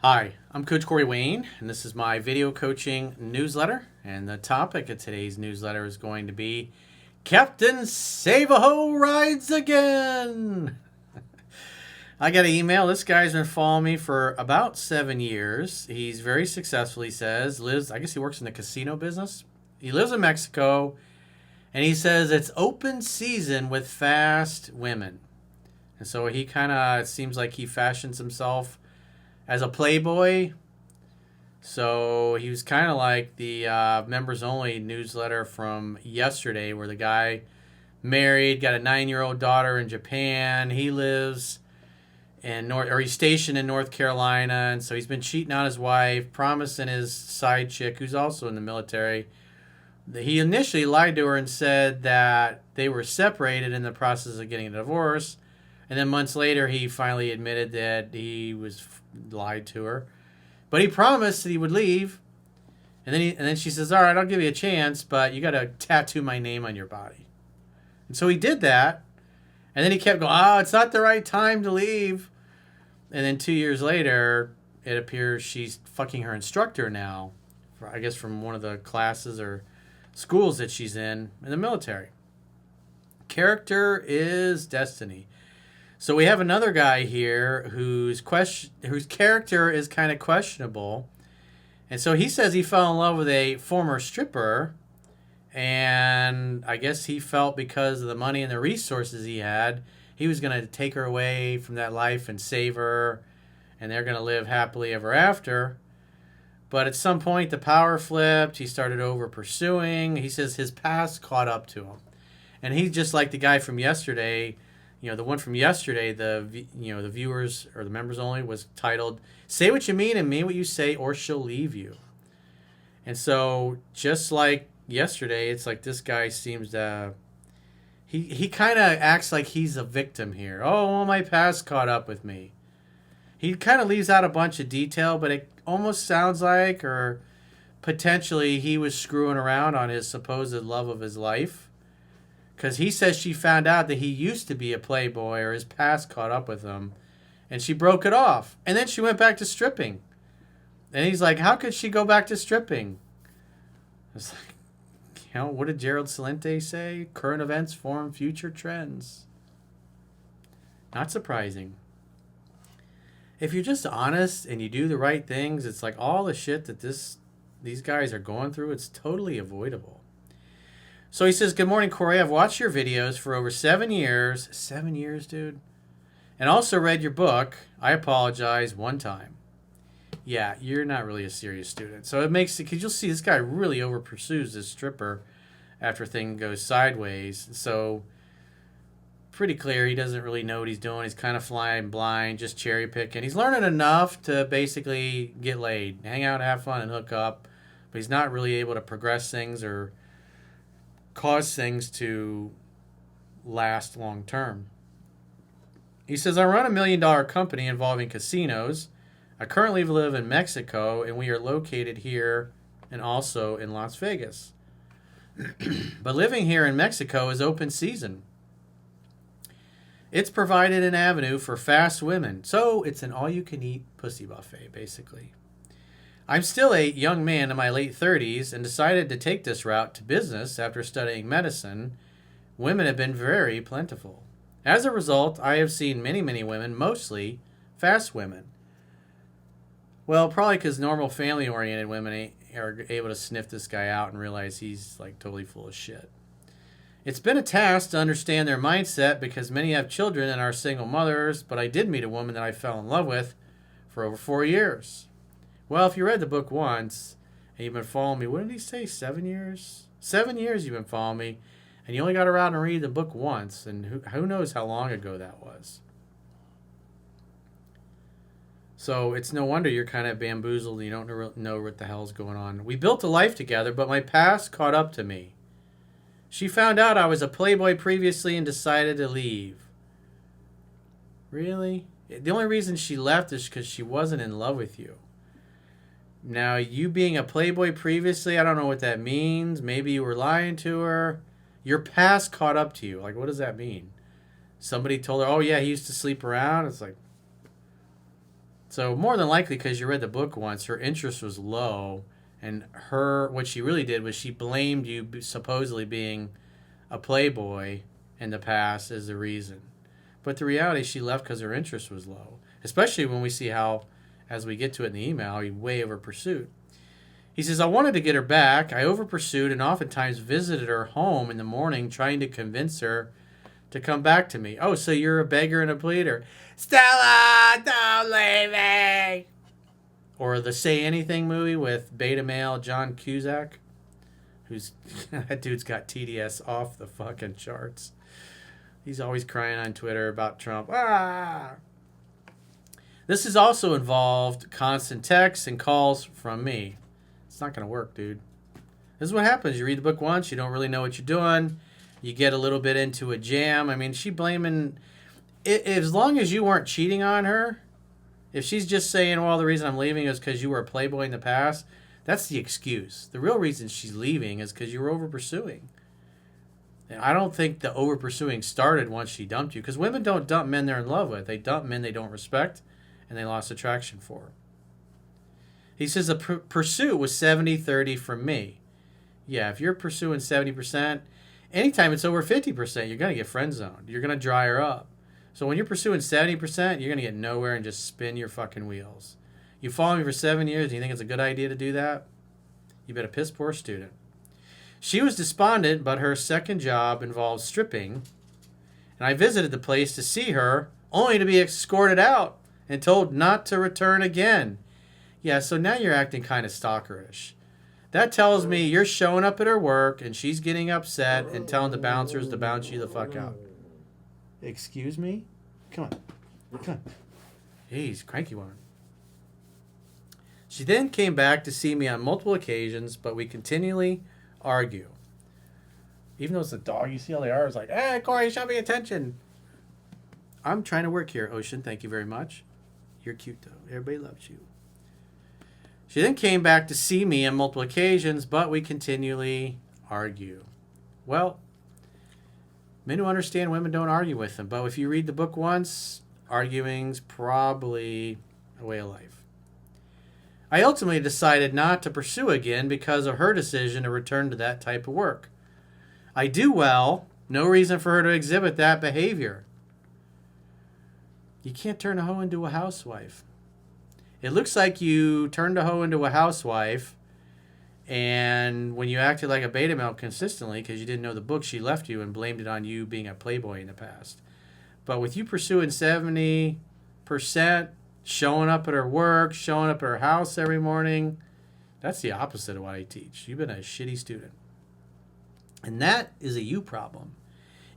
Hi, I'm Coach Corey Wayne, and this is my video coaching newsletter. And the topic of today's newsletter is going to be Captain Save-A-Ho rides again. I got an email. This guy's been following me for about 7 years. He's very successful, he says. I guess he works in the casino business. He lives in Mexico, and he says it's open season with fast women. And so it seems like he fashions himself as a playboy. So he was kind of like the members only newsletter from yesterday, where the guy married, got a 9-year-old daughter in Japan. He lives he's stationed in North Carolina, and so he's been cheating on his wife, promising his side chick, who's also in the military. He initially lied to her and said that they were separated in the process of getting a divorce. And then months later, he finally admitted that he was lied to her. But he promised that he would leave. And then she says, all right, I'll give you a chance, but you got to tattoo my name on your body. And so he did that. And then he kept going, it's not the right time to leave. And then 2 years later, it appears she's fucking her instructor now, I guess from one of the classes or schools that she's in the military. Character is destiny. So we have another guy here whose character is kind of questionable. And so he says he fell in love with a former stripper. And I guess he felt because of the money and the resources he had, he was going to take her away from that life and save her. And they're going to live happily ever after. But at some point, the power flipped. He started over pursuing. He says his past caught up to him. And he's just like the guy from yesterday. The one from yesterday, the viewers or the members only was titled, "Say What You Mean and Mean What You Say or She'll Leave You." And so just like yesterday, it's like this guy seems to, he kind of acts like he's a victim here. Oh, well, my past caught up with me. He kind of leaves out a bunch of detail, but it almost sounds like, or potentially he was screwing around on his supposed love of his life. Because he says she found out that he used to be a playboy, or his past caught up with him, and she broke it off. And then she went back to stripping. And he's like, how could she go back to stripping? It's like, what did Gerald Celente say? Current events form future trends. Not surprising. If you're just honest and you do the right things, it's like all the shit that these guys are going through, it's totally avoidable. So he says, good morning, Corey. I've watched your videos for over 7 years. 7 years, dude. And also read your book. I apologize one time. Yeah, you're not really a serious student. So it makes it, because you'll see this guy really over pursues this stripper after things goes sideways. So pretty clear he doesn't really know what he's doing. He's kind of flying blind, just cherry picking. He's learning enough to basically get laid, hang out, have fun, and hook up. But he's not really able to progress things or cause things to last long term. He says, I run $1 million company involving casinos. I currently live in Mexico, and we are located here and also in Las Vegas. But living here in Mexico is open season. It's provided an avenue for fast women. So it's an all-you-can-eat pussy buffet, basically. I'm still a young man in my late 30s and decided to take this route to business after studying medicine. Women have been very plentiful. As a result, I have seen many, many women, mostly fast women. Well, probably because normal family-oriented women are able to sniff this guy out and realize he's like totally full of shit. It's been a task to understand their mindset because many have children and are single mothers, but I did meet a woman that I fell in love with for over 4 years. Well, if you read the book once and you've been following me, what did he say, 7 years? 7 years you've been following me, and you only got around to read the book once, and who knows how long ago that was. So it's no wonder you're kind of bamboozled and you don't know what the hell's going on. We built a life together, but my past caught up to me. She found out I was a playboy previously and decided to leave. Really? The only reason she left is because she wasn't in love with you. Now, you being a playboy previously, I don't know what that means. Maybe you were lying to her. Your past caught up to you. Like, what does that mean? Somebody told her, oh, yeah, he used to sleep around. It's like, So more than likely, because you read the book once, her interest was low, and what she really did was she blamed you supposedly being a playboy in the past as the reason. But the reality, she left because her interest was low, especially when we see how, as we get to it in the email, he way over pursued. He says, I wanted to get her back. I over pursued and oftentimes visited her home in the morning trying to convince her to come back to me. Oh, so you're a beggar and a pleader. Stella, don't leave me. Or the Say Anything movie with beta male John Cusack, that dude's got TDS off the fucking charts. He's always crying on Twitter about Trump. This has also involved constant texts and calls from me. It's not going to work, dude. This is what happens. You read the book once, you don't really know what you're doing. You get a little bit into a jam. I mean, she blaming... As long as you weren't cheating on her, if she's just saying, well, the reason I'm leaving is because you were a playboy in the past, that's the excuse. The real reason she's leaving is because you were over-pursuing. And I don't think the over-pursuing started once she dumped you, because women don't dump men they're in love with. They dump men they don't respect, and they lost attraction for. He says the pursuit was 70-30 from me. Yeah, if you're pursuing 70%, anytime it's over 50%, you're going to get friend zoned. You're going to dry her up. So when you're pursuing 70%, you're going to get nowhere and just spin your fucking wheels. You follow me for 7 years and you think it's a good idea to do that? You bet a piss poor student. She was despondent, but her second job involved stripping. And I visited the place to see her, only to be escorted out and told not to return again. Yeah, so now you're acting kind of stalkerish. That tells me you're showing up at her work and she's getting upset and telling the bouncers to bounce you the fuck out. Excuse me? Come on. Jeez, cranky woman. She then came back to see me on multiple occasions, but we continually argue. Even though it's a dog, you see how they are. It's like, hey, Corey, show me attention. I'm trying to work here, Ocean. Thank you very much. You're cute, though. Everybody loves you. She then came back to see me on multiple occasions, but we continually argue. Well, men who understand women don't argue with them. But if you read the book once, arguing's probably a way of life. I ultimately decided not to pursue again because of her decision to return to that type of work. I do well. No reason for her to exhibit that behavior. You can't turn a hoe into a housewife. It looks like you turned a hoe into a housewife, and when you acted like a beta male consistently because you didn't know the book, she left you and blamed it on you being a playboy in the past. But with you pursuing 70%, showing up at her work, showing up at her house every morning, that's the opposite of what I teach. You've been a shitty student. And that is a you problem.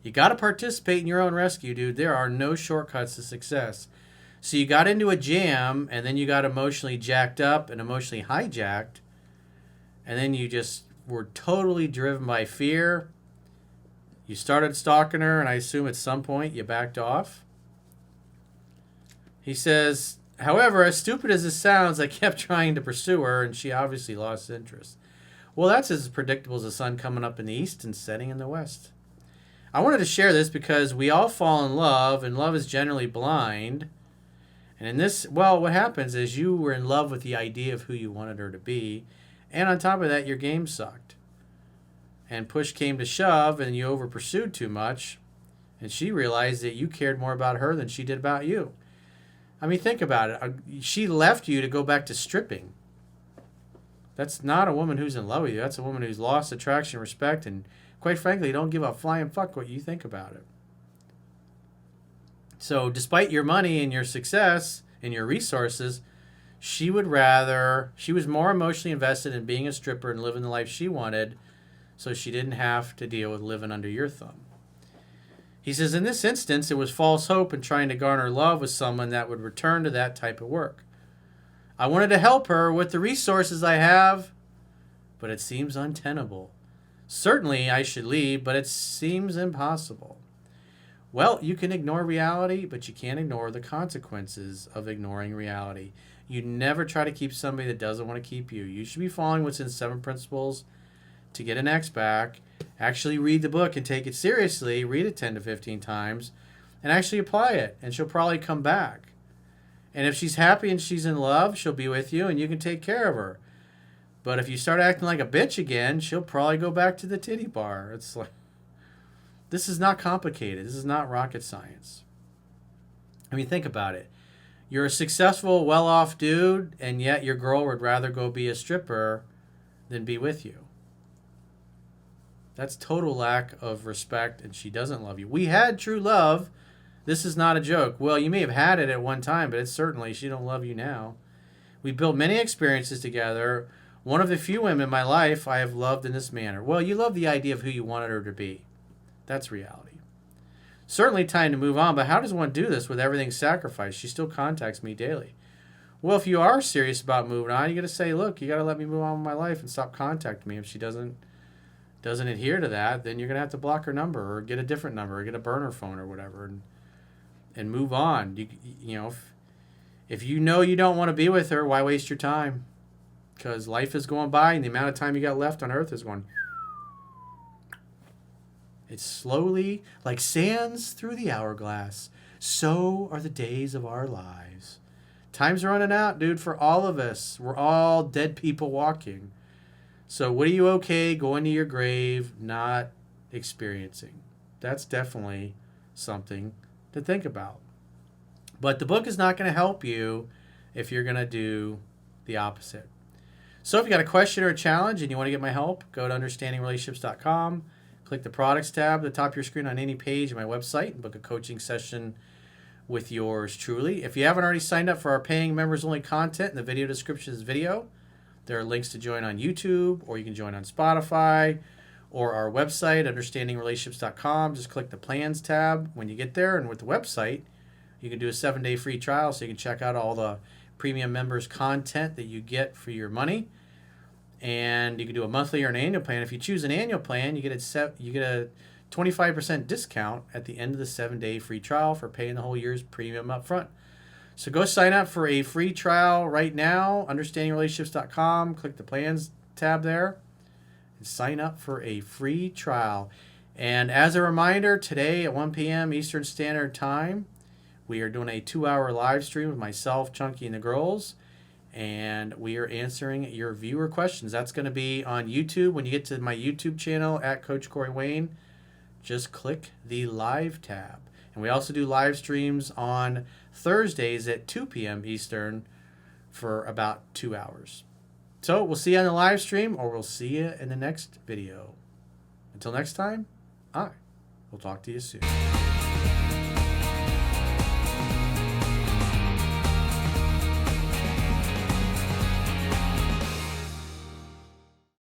You got to participate in your own rescue, dude. There are no shortcuts to success. So you got into a jam, and then you got emotionally jacked up and emotionally hijacked, and then you just were totally driven by fear. You started stalking her, and I assume at some point you backed off. He says, however, as stupid as this sounds, I kept trying to pursue her, and she obviously lost interest. Well, that's as predictable as the sun coming up in the east and setting in the west. I wanted to share this because we all fall in love, and love is generally blind. And in this, well, what happens is you were in love with the idea of who you wanted her to be, and on top of that, your game sucked. And push came to shove, and you over pursued too much, and she realized that you cared more about her than she did about you. I mean, think about it. She left you to go back to stripping. That's not a woman who's in love with you. That's a woman who's lost attraction, respect, and quite frankly, don't give a flying fuck what you think about it. So despite your money and your success and your resources, she was more emotionally invested in being a stripper and living the life she wanted, so she didn't have to deal with living under your thumb. He says, in this instance, it was false hope and trying to garner love with someone that would return to that type of work. I wanted to help her with the resources I have, but it seems untenable. Certainly I should leave, but it seems impossible. Well, you can ignore reality, but you can't ignore the consequences of ignoring reality. You never try to keep somebody that doesn't want to keep you. You should be following what's in 7 Principles to Get an Ex Back. Actually read the book and take it seriously. Read it 10 to 15 times and actually apply it, and she'll probably come back. And if she's happy and she's in love, she'll be with you and you can take care of her. But if you start acting like a bitch again, she'll probably go back to the titty bar. It's like, this is not complicated. This is not rocket science. I mean, think about it. You're a successful, well-off dude, and yet your girl would rather go be a stripper than be with you. That's total lack of respect, and she doesn't love you. We had true love. This is not a joke. Well, you may have had it at one time, but it's certainly, she don't love you now. We built many experiences together. One of the few women in my life I have loved in this manner. Well, you love the idea of who you wanted her to be. That's reality. Certainly time to move on, but how does one do this with everything sacrificed? She still contacts me daily. Well, if you are serious about moving on, you got to say, look, you got to let me move on with my life and stop contacting me. If she doesn't adhere to that, then you're going to have to block her number or get a different number or get a burner phone or whatever and move on. You know, if you know you don't want to be with her, why waste your time? Because life is going by and the amount of time you got left on earth is going. It's slowly, like sands through the hourglass. So are the days of our lives. Time's running out, dude, for all of us. We're all dead people walking. So what are you okay going to your grave not experiencing? That's definitely something to think about. But the book is not going to help you if you're going to do the opposite. So if you got a question or a challenge and you want to get my help, go to understandingrelationships.com. Click the products tab at the top of your screen on any page of my website and book a coaching session with yours truly. If you haven't already signed up for our paying members only content in the video description of this video, there are links to join on YouTube, or you can join on Spotify, or our website, understandingrelationships.com. Just click the plans tab when you get there, and with the website, you can do a 7-day free trial so you can check out all the premium members content that you get for your money. And you can do a monthly or an annual plan. If you choose an annual plan, you get a 25% discount at the end of the 7-day free trial for paying the whole year's premium up front. So go sign up for a free trial right now, understandingrelationships.com. Click the plans tab there and sign up for a free trial. And as a reminder, today at 1 p.m. Eastern Standard Time, we are doing a 2-hour live stream with myself, Chunky, and the girls. And we are answering your viewer questions. That's going to be on YouTube. When you get to my YouTube channel at Coach Corey Wayne, just click the live tab. And we also do live streams on Thursdays at 2 p.m. Eastern for about 2 hours. So we'll see you on the live stream, or we'll see you in the next video. Until next time, I will talk to you soon.